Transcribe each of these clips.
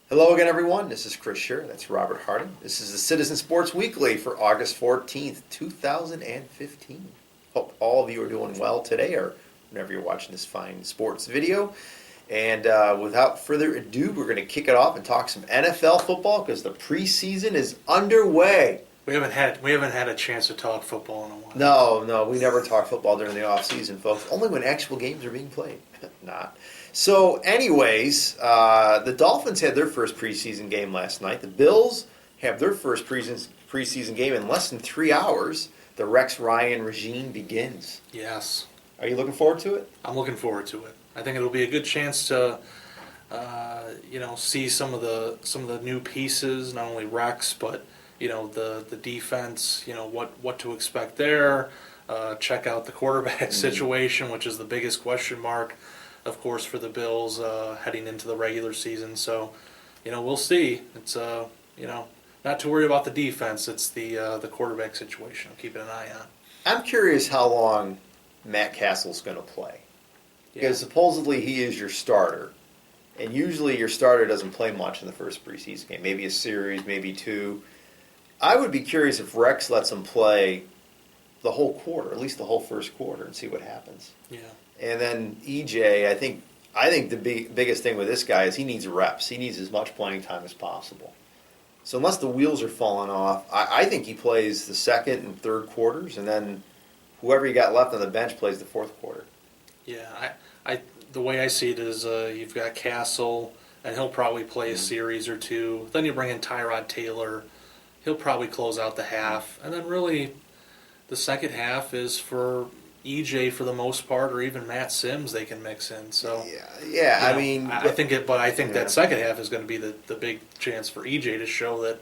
Hello again, everyone. This is Chris Scherer. That's Robert Harding. This is the Citizen Sports Weekly for August 14th, 2015. Hope all of you are doing well today or whenever you're watching this fine sports video. And without further ado, we're going to kick it off and talk some NFL football because the preseason is underway. We haven't had a chance to talk football in a while. No, we never talk football during the off season, folks. Only when actual games are being played. Not. So, anyways, the Dolphins had their first preseason game last night. The Bills have their first preseason game in less than 3 hours. The Rex Ryan regime begins. Yes. Are you looking forward to it? I'm looking forward to it. I think it'll be a good chance to, see some of the new pieces, not only Rex, but the defense. What to expect there. Check out the quarterback situation, which is the biggest question mark, of course, for the Bills heading into the regular season. So, we'll see. It's not to worry about the defense. It's the quarterback situation. I'm keeping an eye on. I'm curious how long Matt Castle's going to play. Because supposedly he is your starter. And usually your starter doesn't play much in the first preseason game. Maybe a series, maybe two. I would be curious if Rex lets him play the whole quarter, at least the whole first quarter, and see what happens. Yeah. And then EJ, I think the biggest thing with this guy is he needs reps. He needs as much playing time as possible. So unless the wheels are falling off, I think he plays the second and third quarters, and then whoever you got left on the bench plays the fourth quarter. Yeah, the way I see it is you've got Castle, and he'll probably play a series or two. Then you bring in Tyrod Taylor. He'll probably close out the half. And then really the second half is for EJ for the most part, or even Matt Sims they can mix in. So I think that second half is going to be the big chance for EJ to show that,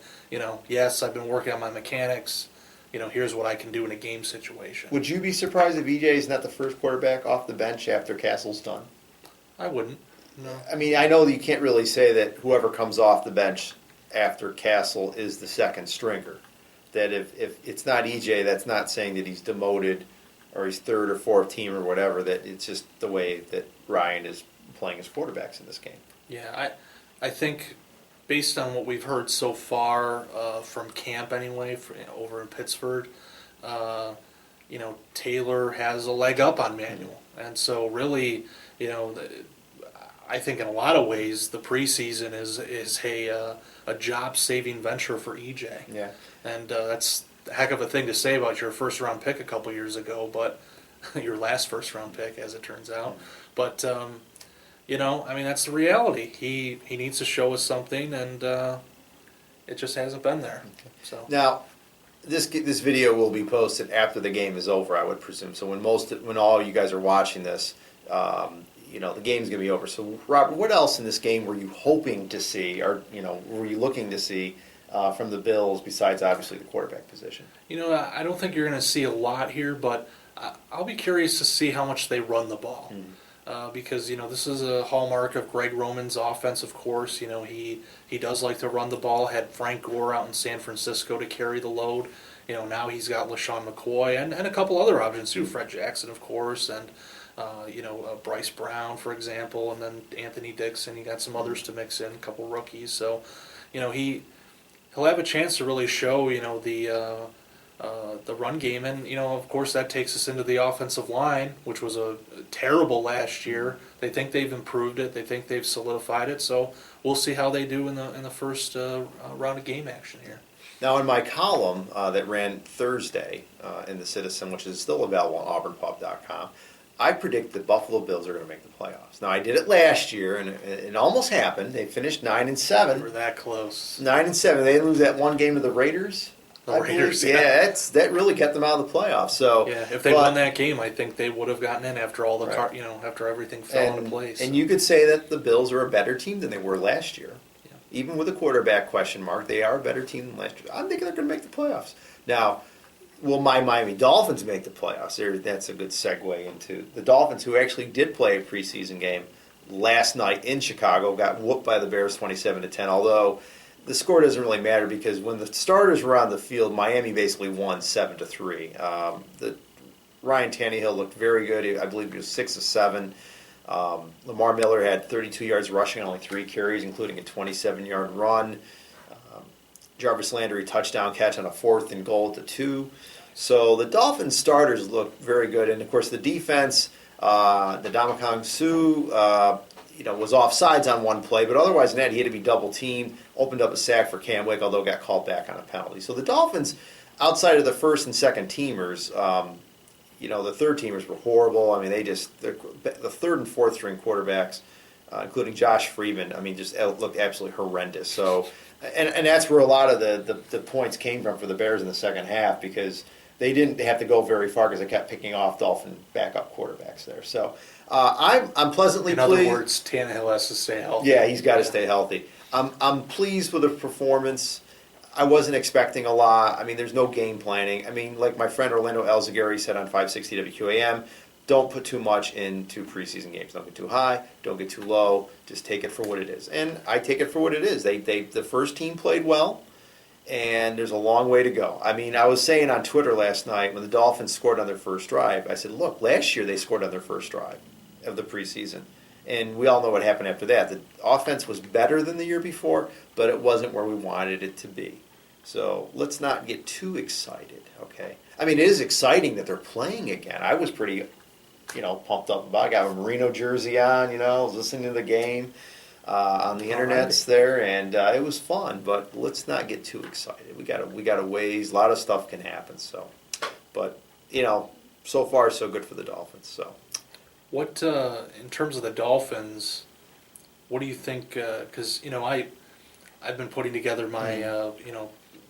yes, I've been working on my mechanics. Here's what I can do in a game situation. Would you be surprised if EJ is not the first quarterback off the bench after Castle's done? I wouldn't. No. I mean, I know that you can't really say that whoever comes off the bench after Castle is the second stringer. That if it's not EJ, that's not saying that he's demoted or he's third or fourth team or whatever. That it's just the way that Ryan is playing his quarterbacks in this game. Yeah, I think based on what we've heard so far from camp anyway, over in Pittsburgh, Taylor has a leg up on Manuel. And so really, I think in a lot of ways the preseason is a job-saving venture for EJ. Yeah. And that's a heck of a thing to say about your first-round pick a couple years ago, but your last first-round pick, as it turns out. But that's the reality. He needs to show us something, and it just hasn't been there. Okay. So now, this video will be posted after the game is over, I would presume. So when all you guys are watching this, the game's going to be over. So, Robert, what else in this game were you hoping to see, or were you looking to see from the Bills besides obviously the quarterback position? I don't think you're going to see a lot here, but I'll be curious to see how much they run the ball. Because this is a hallmark of Greg Roman's offense, of course. He does like to run the ball. Had Frank Gore out in San Francisco to carry the load. Now he's got LaShawn McCoy and a couple other options too. Fred Jackson, of course, and Bryce Brown, for example, and then Anthony Dixon. You got some others to mix in, a couple rookies. So, he'll have a chance to really show the run game, and of course that takes us into the offensive line, which was a terrible last year. They think they've improved it. They think they've solidified it. So we'll see how they do in the first round of game action here. Now, in my column that ran Thursday in the Citizen, which is still available on auburnpub.com, I predict the Buffalo Bills are going to make the playoffs. Now, I did it last year, and it almost happened. They finished 9-7. We're that close. 9-7. They lose that one game to the Raiders. The Raiders, that really kept them out of the playoffs. So, if they won that game, I think they would have gotten in after all the after everything fell into place. And you could say that the Bills are a better team than they were last year. Yeah. Even with a quarterback question mark, they are a better team than last year. I'm thinking they're going to make the playoffs. Now, will my Miami Dolphins make the playoffs? That's a good segue into the Dolphins, who actually did play a preseason game last night in Chicago, got whooped by the Bears 27-10, although the score doesn't really matter because when the starters were on the field, Miami basically won 7-3. Ryan Tannehill looked very good. I believe he was 6 of 7. Lamar Miller had 32 yards rushing on only 3 carries, including a 27-yard run. Jarvis Landry touchdown catch on a 4th and goal at the 2. So the Dolphins starters look very good, and of course the defense, the Ndamukong Suh, was offsides on one play, but otherwise than that he had to be double teamed. Opened up a sack for Cam Wake, although got called back on a penalty. So the Dolphins, outside of the first and second teamers, the third teamers were horrible. I mean, the third and fourth string quarterbacks, including Josh Freeman, just looked absolutely horrendous. So, and that's where a lot of the points came from for the Bears in the second half, because they didn't have to go very far because they kept picking off Dolphin backup quarterbacks there. So I'm pleasantly pleased. In other words, Tannehill has to stay healthy. Yeah, he's got to stay healthy. I'm pleased with the performance. I wasn't expecting a lot. There's no game planning. Like my friend Orlando Elzagari said on 560 WQAM, don't put too much into preseason games. Don't get too high. Don't get too low. Just take it for what it is. And I take it for what it is. The first team played well, and there's a long way to go. I was saying on Twitter last night when the Dolphins scored on their first drive, I said, look, last year they scored on their first drive of the preseason. And we all know what happened after that. The offense was better than the year before, but it wasn't where we wanted it to be. So let's not get too excited, okay? It is exciting that they're playing again. I was pretty, pumped up about it. I got a Marino jersey on, was listening to the game on the internets there, and it was fun. But let's not get too excited. We got a ways. A lot of stuff can happen. So, but so far so good for the Dolphins. So, what in terms of the Dolphins, what do you think? Because I've been putting together my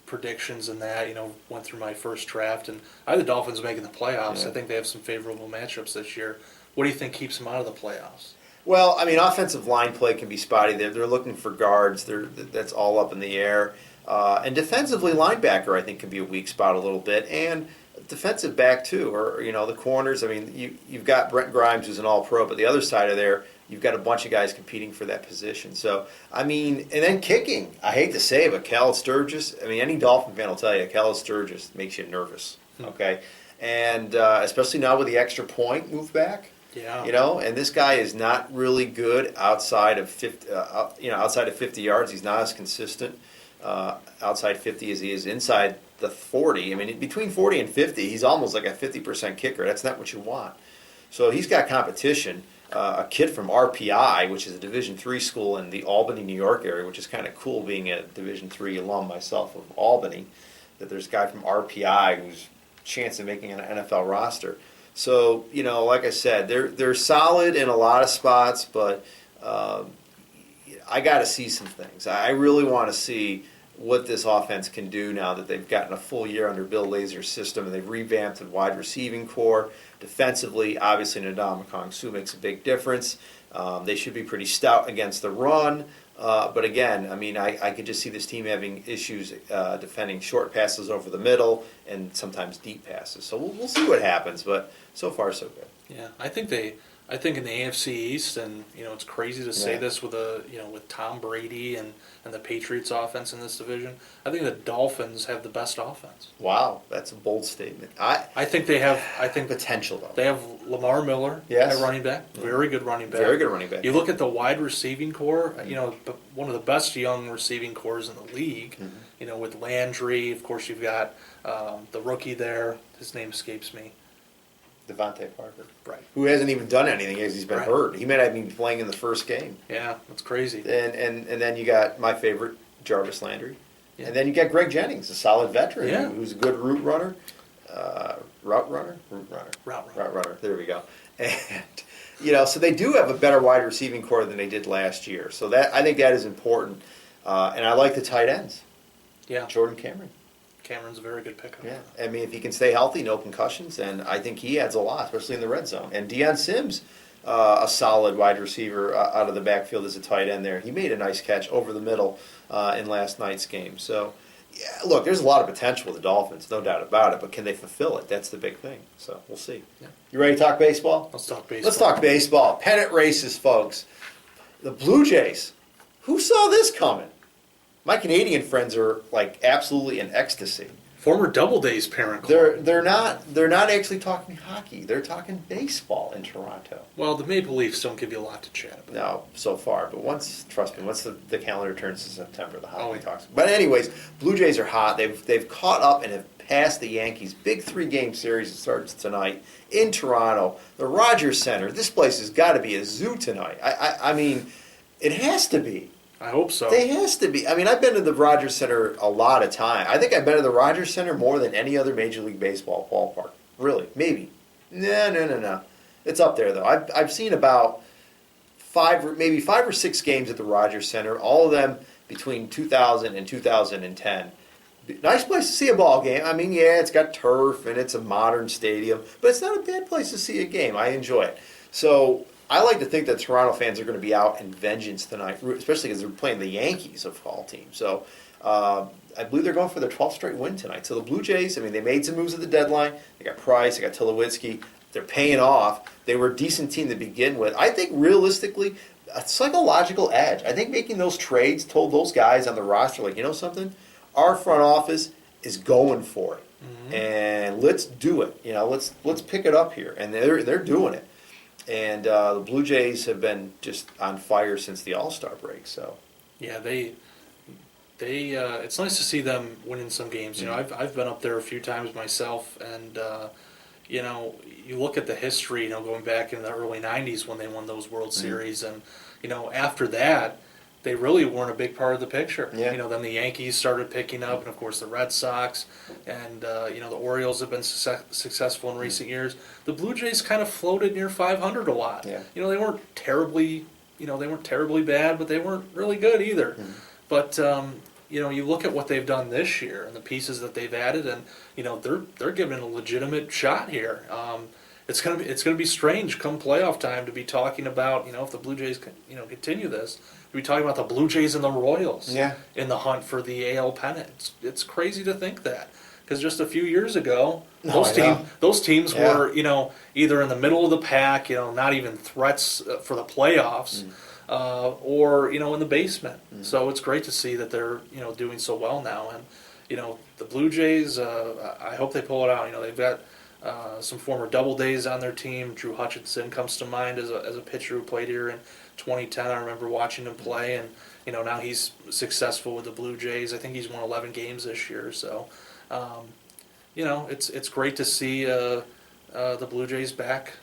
predictions and that, went through my first draft, and I have the Dolphins making the playoffs. Yeah. I think they have some favorable matchups this year. What do you think keeps them out of the playoffs? Well, offensive line play can be spotty. They're looking for guards. That's all up in the air. And defensively, linebacker, I think, can be a weak spot a little bit. And defensive back, too, or, the corners. You've got Brent Grimes, who's an all-pro, but the other side of there, you've got a bunch of guys competing for that position. So, and then kicking. I hate to say it, but Cal Sturgis, any Dolphin fan will tell you, Cal Sturgis makes you nervous, okay? And especially now with the extra point move back. Yeah. And this guy is not really good outside of 50, outside of 50 yards. He's not as consistent outside 50 as he is inside the 40. Between 40 and 50, he's almost like a 50% kicker. That's not what you want. So he's got competition. A kid from RPI, which is a Division III school in the Albany, New York area, which is kind of cool being a Division III alum myself of Albany, that there's a guy from RPI who's chance of making an NFL roster. So, like I said, they're solid in a lot of spots, but I got to see some things. I really want to see what this offense can do now that they've gotten a full year under Bill Lazor's system and they've revamped the wide receiving core. Defensively, obviously, Ndamukong Suh makes a big difference. They should be pretty stout against the run. But again, I could just see this team having issues defending short passes over the middle and sometimes deep passes. So we'll see what happens, but so far so good. Yeah, I think in the AFC East, and it's crazy to say this with with Tom Brady and the Patriots offense in this division. I think the Dolphins have the best offense. Wow, that's a bold statement. I think they have. I think potential though. They have Lamar Miller at running back, very good running back. Very good running back. You look at the wide receiving core. One of the best young receiving cores in the league. Mm-hmm. With Landry, of course, you've got the rookie there. His name escapes me. Devontae Parker. Right. Who hasn't even done anything as he's been Right. hurt. He may not even be playing in the first game. Yeah, that's crazy. And then you got my favorite, Jarvis Landry. Yeah. And then you got Greg Jennings, a solid veteran Yeah. who's a good route runner. Route runner? Route runner. There we go. And, so they do have a better wide receiving core than they did last year. So I think that is important. And I like the tight ends. Yeah. Jordan Cameron. Cameron's a very good pickup. Yeah, if he can stay healthy, no concussions, and I think he adds a lot, especially in the red zone. And Deion Sims, a solid wide receiver out of the backfield as a tight end there. He made a nice catch over the middle in last night's game. So, yeah, look, there's a lot of potential with the Dolphins, no doubt about it, but can they fulfill it? That's the big thing. So, we'll see. Yeah. You ready to talk baseball? Let's talk baseball. Let's talk baseball. Pennant races, folks. The Blue Jays. Who saw this coming? My Canadian friends are, absolutely in ecstasy. former Doubleday's parent club. They're not actually talking hockey. They're talking baseball in Toronto. Well, the Maple Leafs don't give you a lot to chat about. No, so far. But trust me, once the calendar turns to September, the hockey yeah. talks. But anyways, Blue Jays are hot. They've caught up and have passed the Yankees. Big 3-game series that starts tonight in Toronto. The Rogers Center. This place has got to be a zoo tonight. I mean, it has to be. I hope so. It has to be. I mean, I've been to the Rogers Center a lot of time. I think I've been to the Rogers Center more than any other Major League Baseball ballpark. Really, maybe. No. It's up there though. I've seen about 5 or 6 games at the Rogers Center. All of them between 2000 and 2010. Nice place to see a ball game. I mean, yeah, it's got turf and it's a modern stadium, but it's not a bad place to see a game. I enjoy it. So I like to think that Toronto fans are going to be out in vengeance tonight, especially because they're playing the Yankees of all teams. So I believe they're going for their 12th straight win tonight. So the Blue Jays, I mean, they made some moves at the deadline. They got Price, they got Tulowitzki. They're paying off. They were a decent team to begin with. I think realistically, a psychological edge. I think making those trades told those guys on the roster, like, you know something? Our front office is going for it. Mm-hmm. And let's do it. You know, let's pick it up here. And they're doing it. And the Blue Jays have been just on fire since the All-Star break. So, yeah, they it's nice to see them winning some games. You know, I've been up there a few times myself, and you know, you look at the history. You know, going back in the early '90s when they won those World Series, and you know, after that, they really weren't a big part of the picture. Yeah. You know, then the Yankees started picking up, and of course the Red Sox, and you know, the Orioles have been successful in recent years. The Blue Jays kind of floated near 500 a lot. Yeah. You know, they weren't terribly bad, but they weren't really good either. Mm. But you know, you look at what they've done this year and the pieces that they've added, and you know, they're giving a legitimate shot here. It's gonna be strange come playoff time to be talking about, you know, if the Blue Jays continue this, to be talking about the Blue Jays and the Royals in the hunt for the AL pennant. It's crazy to think that, because just a few years ago, those teams were, you know, either in the middle of the pack, you know, not even threats for the playoffs, or you know, in the basement. So it's great to see that they're, you know, doing so well now, and you know, the Blue Jays. I hope they pull it out. You know, they've got some former Doubledays on their team. Drew Hutchinson comes to mind as a pitcher who played here in 2010. I remember watching him play, and you know, now he's successful with the Blue Jays. I think he's won 11 games this year. So, you know, it's great to see the Blue Jays back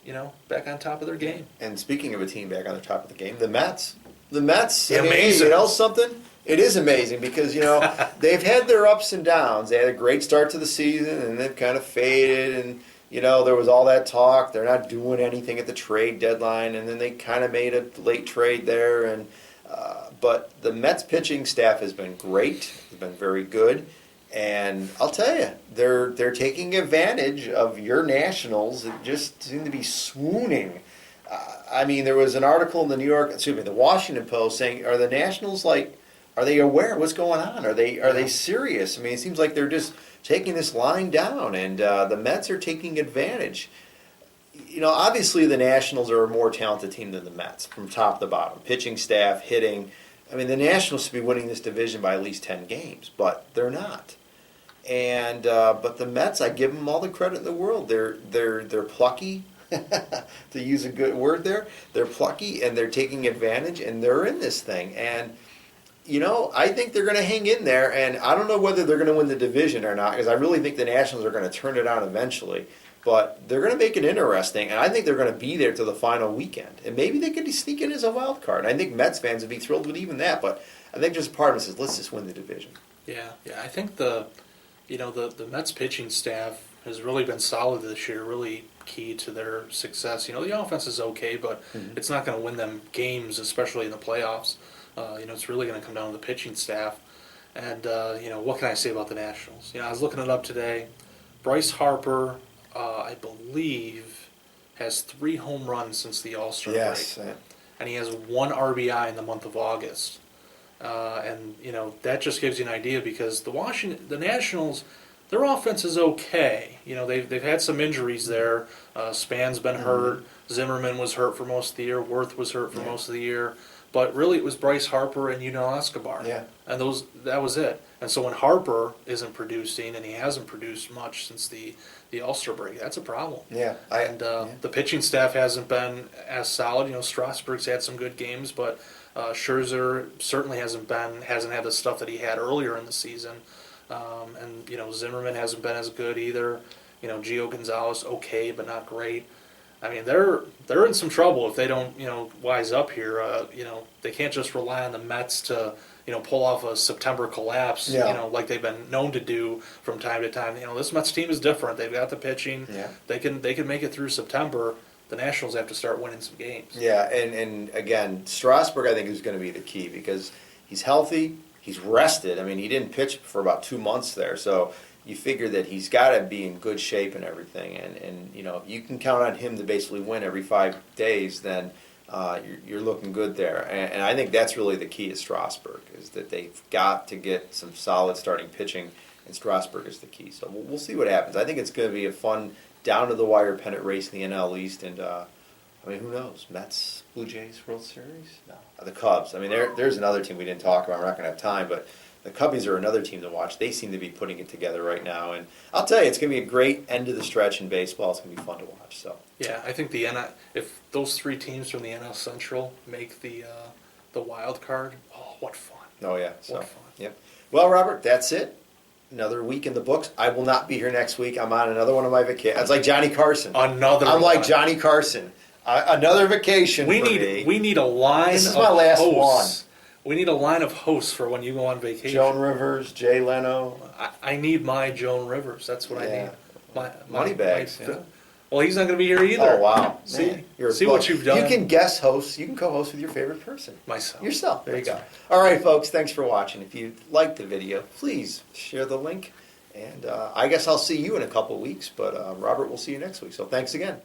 on top of their game. And speaking of a team back on the top of the game, the Mets. Amazing. I mean, you know something? It is amazing because, you know, they've had their ups and downs. They had a great start to the season, and they've kind of faded. And, you know, there was all that talk. They're not doing anything at the trade deadline, and then they kind of made a late trade there. And but the Mets pitching staff has been great. It's been very good. And I'll tell you, they're taking advantage of your Nationals that just seem to be swooning. I mean, there was an article in the Washington Post saying, are the Nationals are they aware of what's going on? Are they serious? I mean, it seems like they're just taking this line down, and the Mets are taking advantage. You know, obviously the Nationals are a more talented team than the Mets from top to bottom. Pitching staff, hitting. I mean, the Nationals should be winning this division by at least 10 games, but they're not. And but the Mets, I give them all the credit in the world. They're plucky, to use a good word there. They're plucky, and they're taking advantage, and they're in this thing. And you know, I think they're going to hang in there, and I don't know whether they're going to win the division or not, because I really think the Nationals are going to turn it on eventually. But they're going to make it interesting, and I think they're going to be there till the final weekend. And maybe they could sneak in as a wild card. And I think Mets fans would be thrilled with even that. But I think just part of it says, let's just win the division. Yeah. I think the Mets pitching staff has really been solid this year, really key to their success. You know, the offense is okay, but it's not going to win them games, especially in the playoffs. You know, it's really going to come down to the pitching staff. And, you know, what can I say about the Nationals? You know, I was looking it up today. Bryce Harper, I believe, has 3 home runs since the All-Star break. And he has 1 RBI in the month of August. And, you know, that just gives you an idea, because the Nationals, their offense is okay. You know, they've had some injuries there. Span's been hurt. Zimmerman was hurt for most of the year. Worth was hurt for most of the year. but really it was Bryce Harper and Yunel Escobar. Yeah. And that was it. And so when Harper isn't producing, and he hasn't produced much since the All-Star break, that's a problem. Yeah. The pitching staff hasn't been as solid. You know, Strasburg's had some good games, but Scherzer certainly hasn't had the stuff that he had earlier in the season. And you know, Zimmerman hasn't been as good either. You know, Gio Gonzalez okay, but not great. I mean, they're in some trouble if they don't, you know, wise up here. You know, they can't just rely on the Mets to, you know, pull off a September collapse, Yeah. you know, like they've been known to do from time to time. You know, this Mets team is different. They've got the pitching. Yeah. They can make it through September. The Nationals have to start winning some games. Yeah, and again, Strasburg I think is going to be the key because he's healthy, he's rested. I mean, he didn't pitch for about 2 months there, so you figure that he's got to be in good shape and everything. And you know, you can count on him to basically win every 5 days, then you're looking good there. And I think that's really the key to Strasburg, is that they've got to get some solid starting pitching, and Strasburg is the key. So we'll see what happens. I think it's going to be a fun, down-to-the-wire pennant race in the NL East, and I mean, who knows? Mets, Blue Jays, World Series? No. The Cubs. I mean, there's another team we didn't talk about. We're not going to have time, but the Cubbies are another team to watch. They seem to be putting it together right now, and I'll tell you, it's going to be a great end of the stretch in baseball. It's going to be fun to watch. So Yeah, I think if those 3 teams from the NL Central make the wild card, oh, what fun! Oh yeah, so What fun. Yep. Well, Robert, that's it. Another week in the books. I will not be here next week. I'm on another one of my vacations. It's like Johnny Carson. I'm like Johnny Carson. Another vacation. We need a line. This is my last hosts. We need a line of hosts for when you go on vacation. Joan Rivers, Jay Leno. I need my Joan Rivers. That's what I need. Moneybags. Yeah. Well, he's not going to be here either. Oh wow! See, Man, see what you've done. You can guest host. You can co-host with your favorite person. Myself. Yourself. There you go. Right. All right, folks. Thanks for watching. If you liked the video, please share the link. And I guess I'll see you in a couple weeks. But Robert, we'll see you next week. So thanks again.